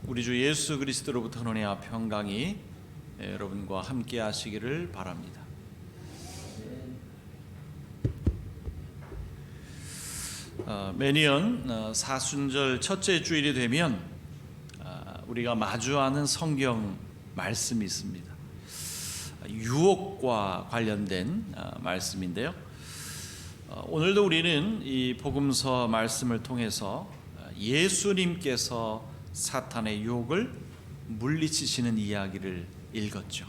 우리 주 예수 그리스도로부터 은혜와 평강이 여러분과 함께 하시기를 바랍니다. 매년 사순절 첫째 주일이 되면 우리가 마주하는 성경 말씀이 있습니다. 유혹과 관련된 말씀인데요. 오늘도 우리는 이 복음서 말씀을 통해서 예수님께서 사탄의 유혹을 물리치시는 이야기를 읽었죠.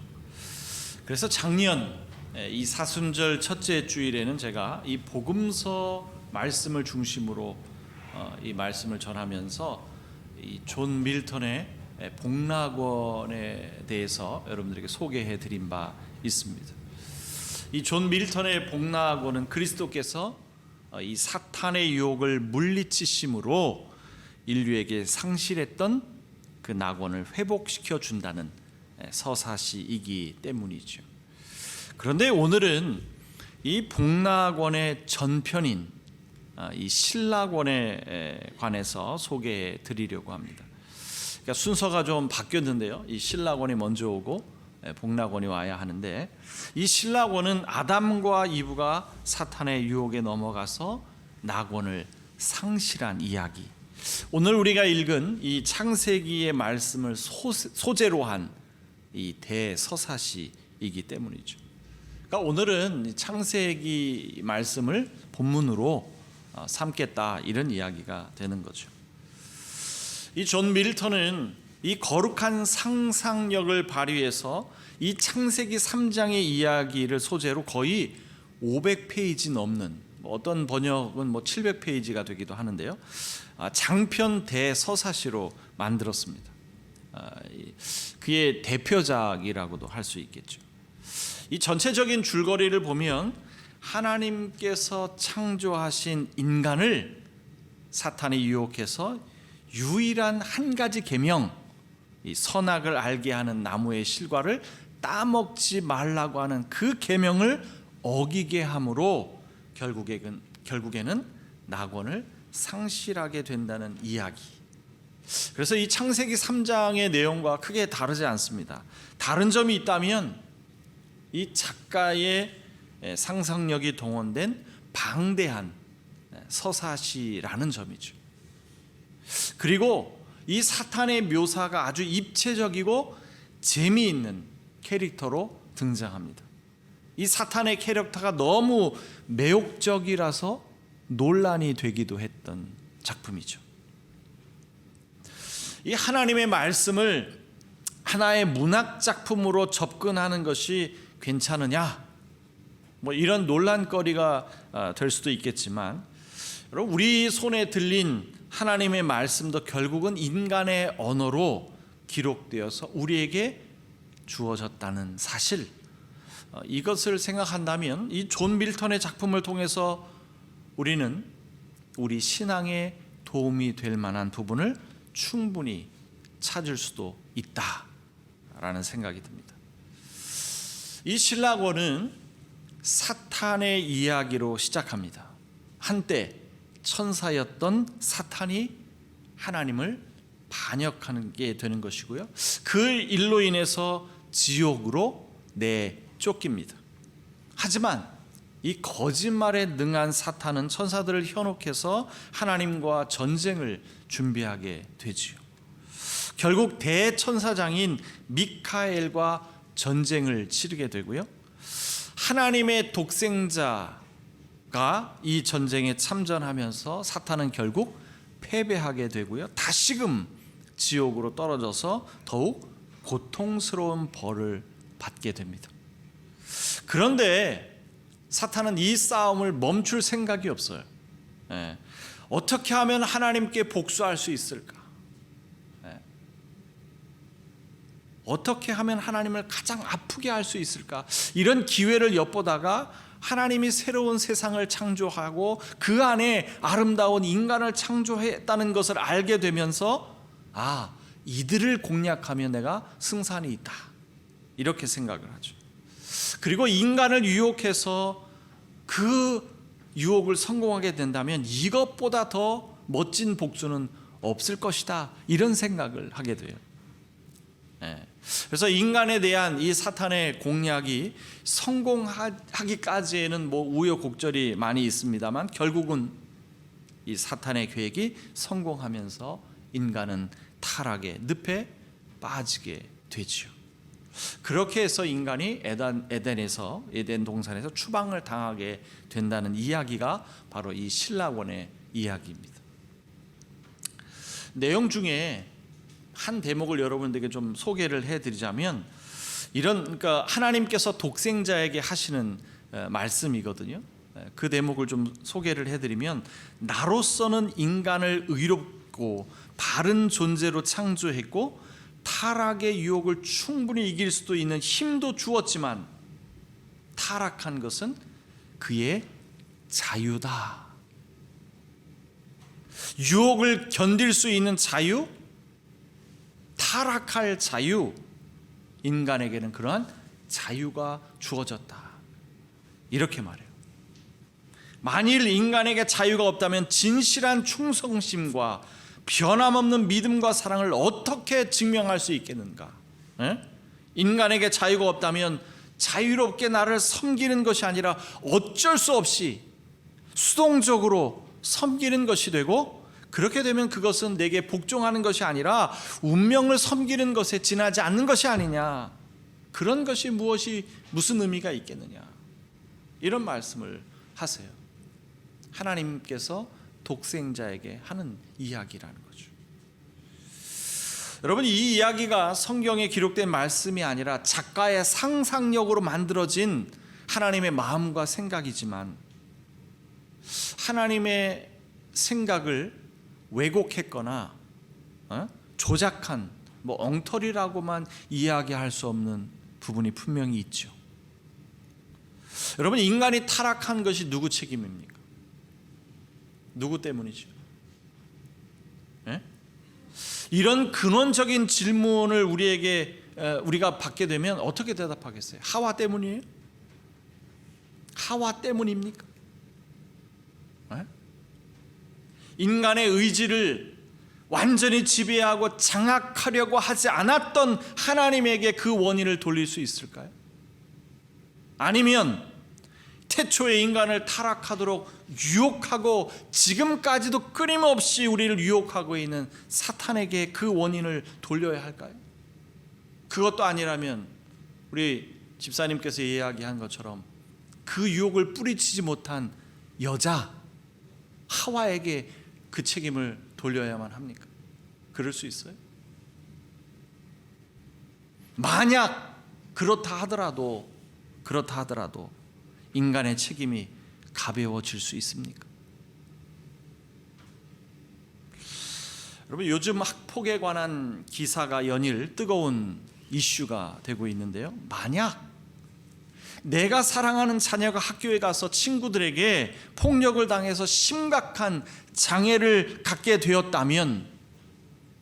그래서 작년 이 사순절 첫째 주일에는 제가 이 복음서 말씀을 중심으로 이 말씀을 전하면서 이 존 밀턴의 복락원에 대해서 여러분들에게 소개해 드린 바 있습니다. 이 존 밀턴의 복락원은 그리스도께서 이 사탄의 유혹을 물리치심으로 인류에게 상실했던 그 낙원을 회복시켜 준다는 서사시이기 때문이죠. 그런데 오늘은 이 복락원의 전편인 이 신락원에 관해서 소개해 드리려고 합니다. 그러니까 순서가 좀 바뀌었는데요. 이 신락원이 먼저 오고 복락원이 와야 하는데, 이 신락원은 아담과 이브가 사탄의 유혹에 넘어가서 낙원을 상실한 이야기, 오늘 우리가 읽은 이 창세기의 말씀을 소재로 한 이 대서사시이기 때문이죠. 그러니까 오늘은 창세기 말씀을 본문으로 삼겠다, 이런 이야기가 되는 거죠. 이 존 밀턴은 이 거룩한 상상력을 발휘해서 이 창세기 3장의 이야기를 소재로 거의 500페이지 넘는, 어떤 번역은 700페이지가 되기도 하는데요, 장편 대서사시로 만들었습니다. 그의 대표작이라고도 할 수 있겠죠. 이 전체적인 줄거리를 보면 하나님께서 창조하신 인간을 사탄이 유혹해서 유일한 한 가지 계명, 이 선악을 알게 하는 나무의 실과를 따먹지 말라고 하는 그 계명을 어기게 함으로 결국에는 낙원을 상실하게 된다는 이야기. 그래서 이 창세기 3장의 내용과 크게 다르지 않습니다. 다른 점이 있다면 이 작가의 상상력이 동원된 방대한 서사시라는 점이죠. 그리고 이 사탄의 묘사가 아주 입체적이고 재미있는 캐릭터로 등장합니다. 이 사탄의 캐릭터가 너무 매혹적이라서 논란이 되기도 했던 작품이죠. 이 하나님의 말씀을 하나의 문학 작품으로 접근하는 것이 괜찮으냐, 이런 논란거리가 될 수도 있겠지만, 여러분, 우리 손에 들린 하나님의 말씀도 결국은 인간의 언어로 기록되어서 우리에게 주어졌다는 사실, 이것을 생각한다면 이 존 밀턴의 작품을 통해서 우리는 우리 신앙에 도움이 될 만한 부분을 충분히 찾을 수도 있다라는 생각이 듭니다. 이 신락원은 사탄의 이야기로 시작합니다. 한때 천사였던 사탄이 하나님을 반역하게 되는 것이고요, 그 일로 인해서 지옥으로 내쫓깁니다. 하지만 이 거짓말에 능한 사탄은 천사들을 현혹해서 하나님과 전쟁을 준비하게 되지요. 결국 대천사장인 미카엘과 전쟁을 치르게 되고요, 하나님의 독생자가 이 전쟁에 참전하면서 사탄은 결국 패배하게 되고요, 다시금 지옥으로 떨어져서 더욱 고통스러운 벌을 받게 됩니다. 그런데 사탄은 이 싸움을 멈출 생각이 없어요. 어떻게 하면 하나님께 복수할 수 있을까? 어떻게 하면 하나님을 가장 아프게 할 수 있을까? 이런 기회를 엿보다가 하나님이 새로운 세상을 창조하고 그 안에 아름다운 인간을 창조했다는 것을 알게 되면서, 이들을 공략하면 내가 승산이 있다, 이렇게 생각을 하죠. 그리고 인간을 유혹해서 그 유혹을 성공하게 된다면 이것보다 더 멋진 복수는 없을 것이다, 이런 생각을 하게 돼요. 그래서 인간에 대한 이 사탄의 공략이 성공하기까지에는 우여곡절이 많이 있습니다만 결국은 이 사탄의 계획이 성공하면서 인간은 타락의 늪에 빠지게 되지요. 그렇게 해서 인간이 에덴 동산에서 추방을 당하게 된다는 이야기가 바로 이 신라권의 이야기입니다. 내용 중에 한 대목을 여러분들에게 좀 소개를 해드리자면, 그러니까 하나님께서 독생자에게 하시는 말씀이거든요. 그 대목을 좀 소개를 해드리면, 나로서는 인간을 의롭고 바른 존재로 창조했고 타락의 유혹을 충분히 이길 수도 있는 힘도 주었지만 타락한 것은 그의 자유다. 유혹을 견딜 수 있는 자유, 타락할 자유, 인간에게는 그러한 자유가 주어졌다, 이렇게 말해요. 만일 인간에게 자유가 없다면 진실한 충성심과 변함없는 믿음과 사랑을 어떻게 증명할 수 있겠는가? 인간에게 자유가 없다면 자유롭게 나를 섬기는 것이 아니라 어쩔 수 없이 수동적으로 섬기는 것이 되고, 그렇게 되면 그것은 내게 복종하는 것이 아니라 운명을 섬기는 것에 지나지 않는 것이 아니냐. 그런 것이 무슨 의미가 있겠느냐, 이런 말씀을 하세요. 하나님께서 독생자에게 하는 이야기라는 거죠. 여러분, 이 이야기가 성경에 기록된 말씀이 아니라 작가의 상상력으로 만들어진 하나님의 마음과 생각이지만, 하나님의 생각을 왜곡했거나 조작한 엉터리라고만 이야기할 수 없는 부분이 분명히 있죠. 여러분, 인간이 타락한 것이 누구 책임입니까? 누구 때문이죠? 이런 근원적인 질문을 우리가 받게 되면 어떻게 대답하겠어요? 하와 때문이에요? 하와 때문입니까? 인간의 의지를 완전히 지배하고 장악하려고 하지 않았던 하나님에게 그 원인을 돌릴 수 있을까요? 아니면 태초에 인간을 타락하도록 유혹하고 지금까지도 끊임없이 우리를 유혹하고 있는 사탄에게 그 원인을 돌려야 할까요? 그것도 아니라면 우리 집사님께서 이야기한 것처럼 그 유혹을 뿌리치지 못한 여자 하와에게 그 책임을 돌려야만 합니까? 그럴 수 있어요? 만약 그렇다 하더라도 인간의 책임이 가벼워질 수 있습니까? 여러분, 요즘 학폭에 관한 기사가 연일 뜨거운 이슈가 되고 있는데요, 만약 내가 사랑하는 자녀가 학교에 가서 친구들에게 폭력을 당해서 심각한 장애를 갖게 되었다면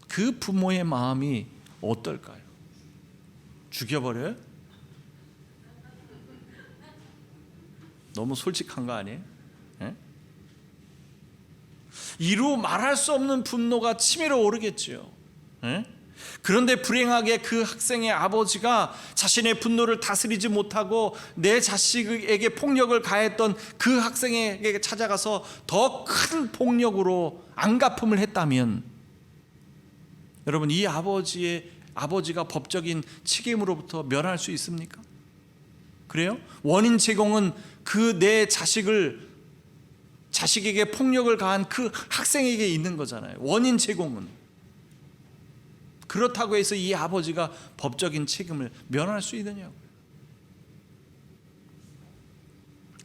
그 부모의 마음이 어떨까요? 죽여버려요? 너무 솔직한 거 아니에요? 이루 말할 수 없는 분노가 치밀어 오르겠죠. 그런데 불행하게 그 학생의 아버지가 자신의 분노를 다스리지 못하고 내 자식에게 폭력을 가했던 그 학생에게 찾아가서 더 큰 폭력으로 안갚음을 했다면, 여러분, 이 아버지가 법적인 책임으로부터 면할 수 있습니까? 그래요? 원인 제공은 그 내 자식에게 폭력을 가한 그 학생에게 있는 거잖아요. 원인 제공은. 그렇다고 해서 이 아버지가 법적인 책임을 면할 수 있느냐고요.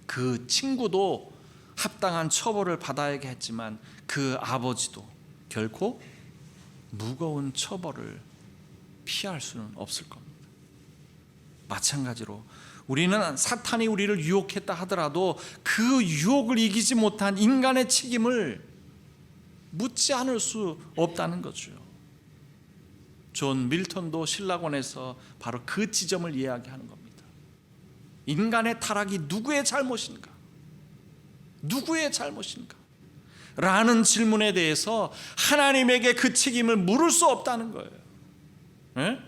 그 친구도 합당한 처벌을 받아야겠지만 그 아버지도 결코 무거운 처벌을 피할 수는 없을 겁니다. 마찬가지로 우리는 사탄이 우리를 유혹했다 하더라도 그 유혹을 이기지 못한 인간의 책임을 묻지 않을 수 없다는 거죠. 존 밀턴도 신라권에서 바로 그 지점을 이야기하는 겁니다. 인간의 타락이 누구의 잘못인가? 누구의 잘못인가? 라는 질문에 대해서 하나님에게 그 책임을 물을 수 없다는 거예요. 네?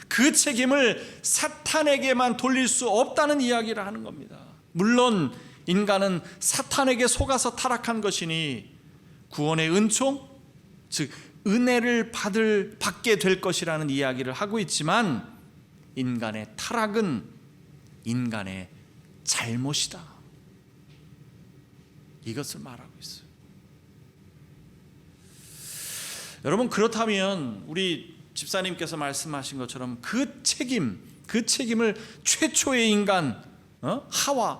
그 책임을 사탄에게만 돌릴 수 없다는 이야기를 하는 겁니다. 물론 인간은 사탄에게 속아서 타락한 것이니 구원의 은총, 즉 은혜를 받게 될 것이라는 이야기를 하고 있지만 인간의 타락은 인간의 잘못이다, 이것을 말하고 있어요. 여러분, 그렇다면 우리 집사님께서 말씀하신 것처럼 그 책임을 최초의 인간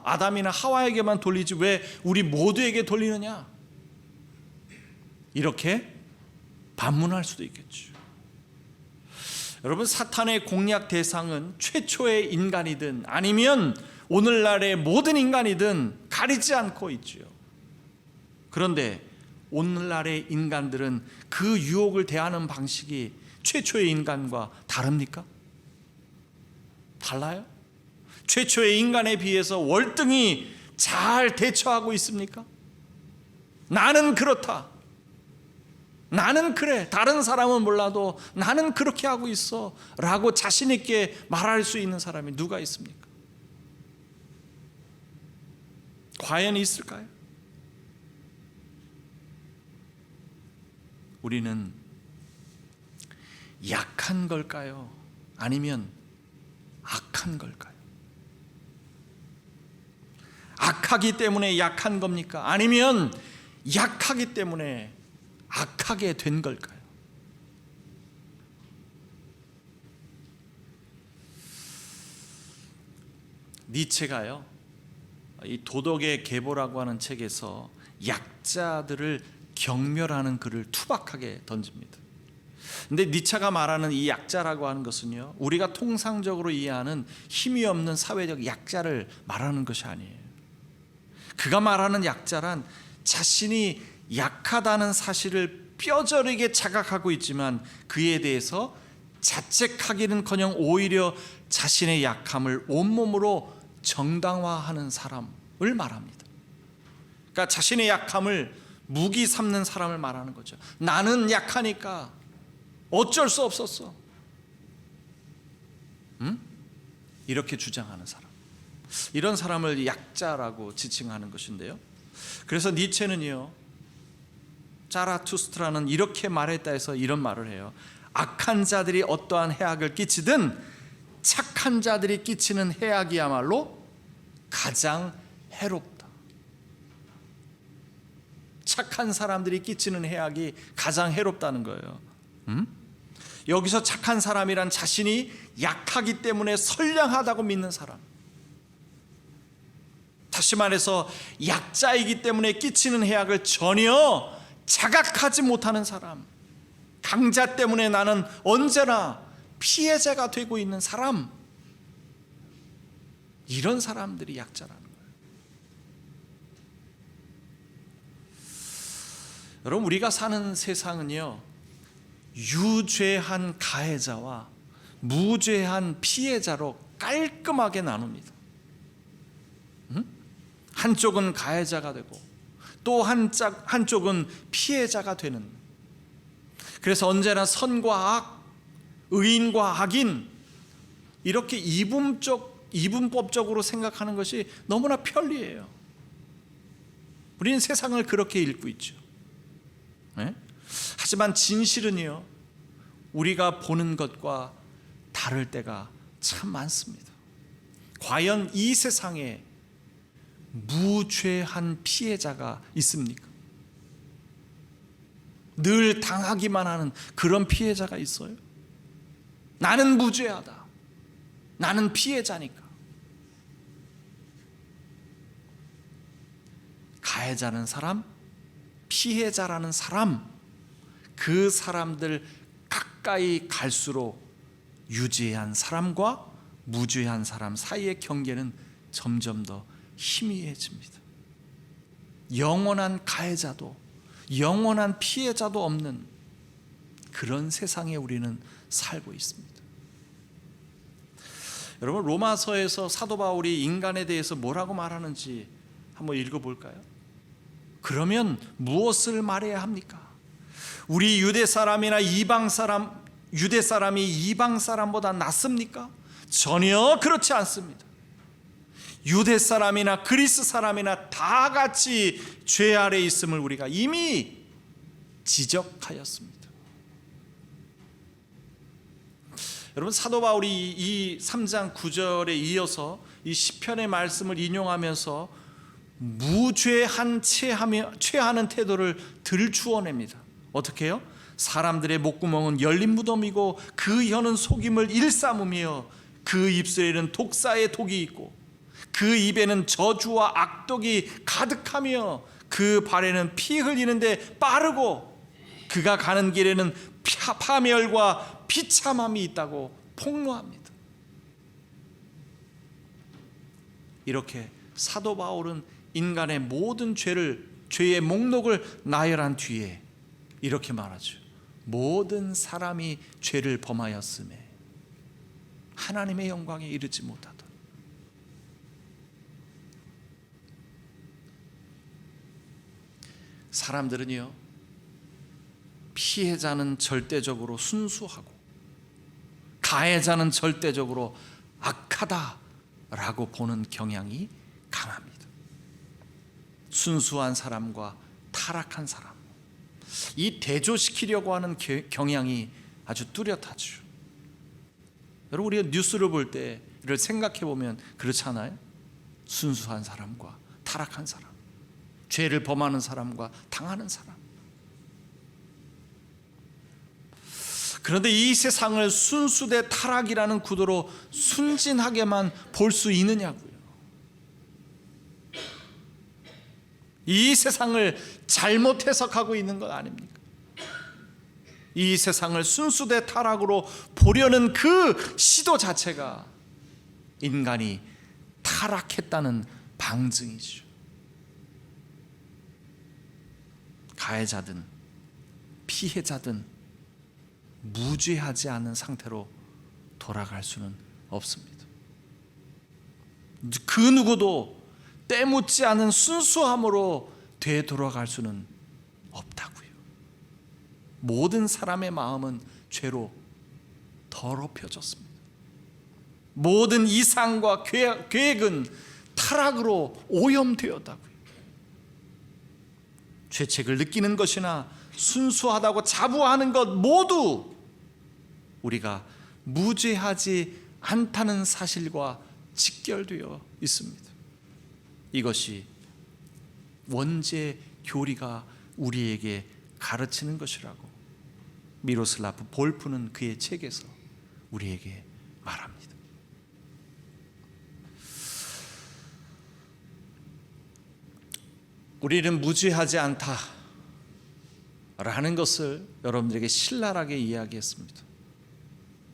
아담이나 하와에게만 돌리지 왜 우리 모두에게 돌리느냐, 이렇게 반문할 수도 있겠죠. 여러분, 사탄의 공략 대상은 최초의 인간이든 아니면 오늘날의 모든 인간이든 가리지 않고 있죠. 그런데 오늘날의 인간들은 그 유혹을 대하는 방식이 최초의 인간과 다릅니까? 달라요? 최초의 인간에 비해서 월등히 잘 대처하고 있습니까? 나는 그렇다, 나는 그래, 다른 사람은 몰라도 나는 그렇게 하고 있어 라고 자신 있게 말할 수 있는 사람이 누가 있습니까? 과연 있을까요? 우리는 약한 걸까요? 아니면 악한 걸까요? 악하기 때문에 약한 겁니까? 아니면 약하기 때문에 악하게 된 걸까요? 니체가요, 이 도덕의 계보라고 하는 책에서 약자들을 경멸하는 글을 투박하게 던집니다. 근데 니체가 말하는 이 약자라고 하는 것은요, 우리가 통상적으로 이해하는 힘이 없는 사회적 약자를 말하는 것이 아니에요. 그가 말하는 약자란 자신이 약하다는 사실을 뼈저리게 자각하고 있지만 그에 대해서 자책하기는커녕 오히려 자신의 약함을 온몸으로 정당화하는 사람을 말합니다. 그러니까 자신의 약함을 무기 삼는 사람을 말하는 거죠. 나는 약하니까 어쩔 수 없었어, 이렇게 주장하는 사람, 이런 사람을 약자라고 지칭하는 것인데요. 그래서 니체는요, 자라투스트라는 이렇게 말했다 해서 이런 말을 해요. 악한 자들이 어떠한 해악을 끼치든 착한 자들이 끼치는 해악이야말로 가장 해롭다. 착한 사람들이 끼치는 해악이 가장 해롭다는 거예요. 여기서 착한 사람이란 자신이 약하기 때문에 선량하다고 믿는 사람, 다시 말해서 약자이기 때문에 끼치는 해악을 전혀 자각하지 못하는 사람, 강자 때문에 나는 언제나 피해자가 되고 있는 사람, 이런 사람들이 약자라는 거예요. 여러분, 우리가 사는 세상은요, 유죄한 가해자와 무죄한 피해자로 깔끔하게 나눕니다. 한쪽은 가해자가 되고 또 한쪽은 피해자가 되는, 그래서 언제나 선과 악, 의인과 악인, 이렇게 이분법적으로 생각하는 것이 너무나 편리해요. 우리는 세상을 그렇게 읽고 있죠. 네? 하지만 진실은요, 우리가 보는 것과 다를 때가 참 많습니다. 과연 이 세상에 무죄한 피해자가 있습니까? 늘 당하기만 하는 그런 피해자가 있어요? 나는 무죄하다, 나는 피해자니까. 가해자는 사람, 피해자라는 사람, 그 사람들 가까이 갈수록 유죄한 사람과 무죄한 사람 사이의 경계는 점점 더 희미해집니다. 영원한 가해자도 영원한 피해자도 없는 그런 세상에 우리는 살고 있습니다. 여러분, 로마서에서 사도 바울이 인간에 대해서 뭐라고 말하는지 한번 읽어볼까요? 그러면 무엇을 말해야 합니까? 우리 유대 사람이나 이방 사람, 유대 사람이 이방 사람보다 낫습니까? 전혀 그렇지 않습니다. 유대 사람이나 그리스 사람이나 다 같이 죄 아래 있음을 우리가 이미 지적하였습니다. 여러분, 사도 바울이 이 3장 9절에 이어서 이 시편의 말씀을 인용하면서 무죄한 취하는 태도를 들추어냅니다. 어떻게 해요? 사람들의 목구멍은 열린 무덤이고 그 혀는 속임을 일삼으며 그 입술에는 독사의 독이 있고 그 입에는 저주와 악독이 가득하며 그 발에는 피 흘리는데 빠르고 그가 가는 길에는 파멸과 비참함이 있다고 폭로합니다. 이렇게 사도 바울은 인간의 모든 죄의 목록을 나열한 뒤에 이렇게 말하죠. 모든 사람이 죄를 범하였음에 하나님의 영광에 이르지 못하더라. 사람들은요, 피해자는 절대적으로 순수하고 가해자는 절대적으로 악하다라고 보는 경향이 강합니다. 순수한 사람과 타락한 사람, 이 대조시키려고 하는 경향이 아주 뚜렷하죠. 여러분, 우리가 뉴스를 볼 때를 생각해 보면 그렇지 않아요? 순수한 사람과 타락한 사람, 죄를 범하는 사람과 당하는 사람. 그런데 이 세상을 순수 대 타락이라는 구도로 순진하게만 볼 수 있느냐고요. 이 세상을 잘못 해석하고 있는 것 아닙니까? 이 세상을 순수 대 타락으로 보려는 그 시도 자체가 인간이 타락했다는 방증이죠. 가해자든 피해자든 무죄하지 않은 상태로 돌아갈 수는 없습니다. 그 누구도 때묻지 않은 순수함으로 되돌아갈 수는 없다고요. 모든 사람의 마음은 죄로 더럽혀졌습니다. 모든 이상과 계획은 타락으로 오염되었다고요. 죄책을 느끼는 것이나 순수하다고 자부하는 것 모두 우리가 무죄하지 않다는 사실과 직결되어 있습니다. 이것이 원죄 교리가 우리에게 가르치는 것이라고 미로슬라프 볼프는 그의 책에서 우리에게 말합니다. 우리는 무죄하지 않다라는 것을 여러분들에게 신랄하게 이야기했습니다.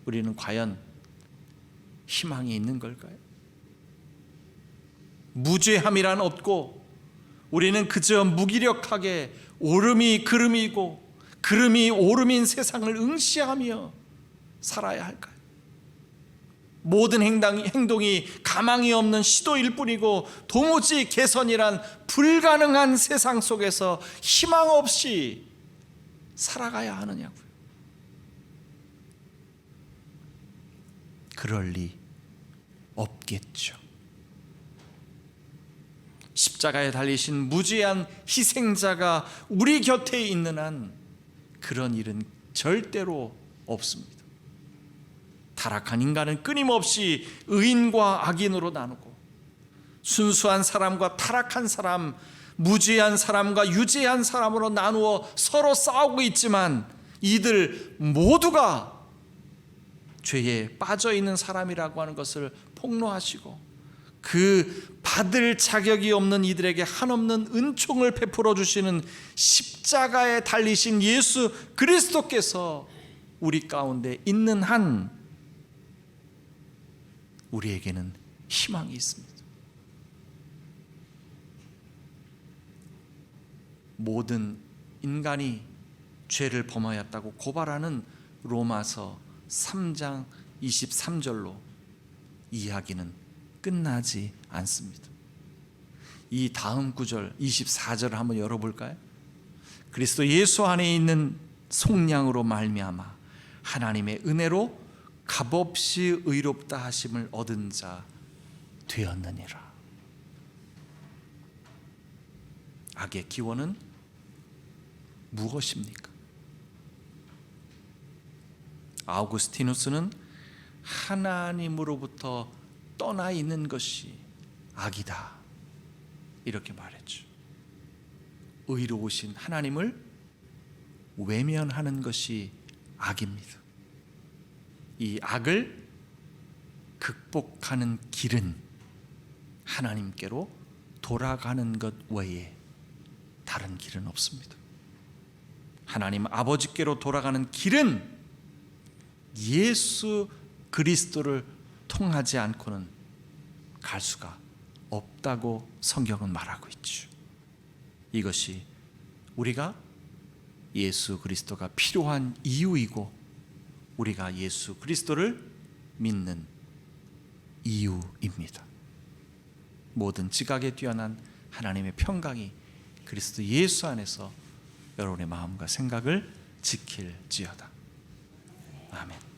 우리는 과연 희망이 있는 걸까요? 무죄함이란 없고 우리는 그저 무기력하게 오름이 그름이고 그름이 오름인 세상을 응시하며 살아야 할까요? 모든 행동이 가망이 없는 시도일 뿐이고 도무지 개선이란 불가능한 세상 속에서 희망 없이 살아가야 하느냐고요. 그럴 리 없겠죠. 십자가에 달리신 무죄한 희생자가 우리 곁에 있는 한 그런 일은 절대로 없습니다. 타락한 인간은 끊임없이 의인과 악인으로 나누고 순수한 사람과 타락한 사람, 무죄한 사람과 유죄한 사람으로 나누어 서로 싸우고 있지만 이들 모두가 죄에 빠져 있는 사람이라고 하는 것을 폭로하시고 그 받을 자격이 없는 이들에게 한없는 은총을 베풀어 주시는 십자가에 달리신 예수 그리스도께서 우리 가운데 있는 한 우리에게는 희망이 있습니다. 모든 인간이 죄를 범하였다고 고발하는 로마서 3장 23절로 이야기는 끝나지 않습니다. 이 다음 구절 24절을 한번 열어볼까요? 그리스도 예수 안에 있는 속량으로 말미암아 하나님의 은혜로 값없이 의롭다 하심을 얻은 자 되었느니라. 악의 기원은 무엇입니까? 아우구스티누스는 하나님으로부터 떠나 있는 것이 악이다 이렇게 말했죠. 의로우신 하나님을 외면하는 것이 악입니다. 이 악을 극복하는 길은 하나님께로 돌아가는 것 외에 다른 길은 없습니다. 하나님 아버지께로 돌아가는 길은 예수 그리스도를 통하지 않고는 갈 수가 없다고 성경은 말하고 있죠. 이것이 우리가 예수 그리스도가 필요한 이유이고 우리가 예수 그리스도를 믿는 이유입니다. 모든 지각에 뛰어난 하나님의 평강이 그리스도 예수 안에서 여러분의 마음과 생각을 지킬지어다. 아멘.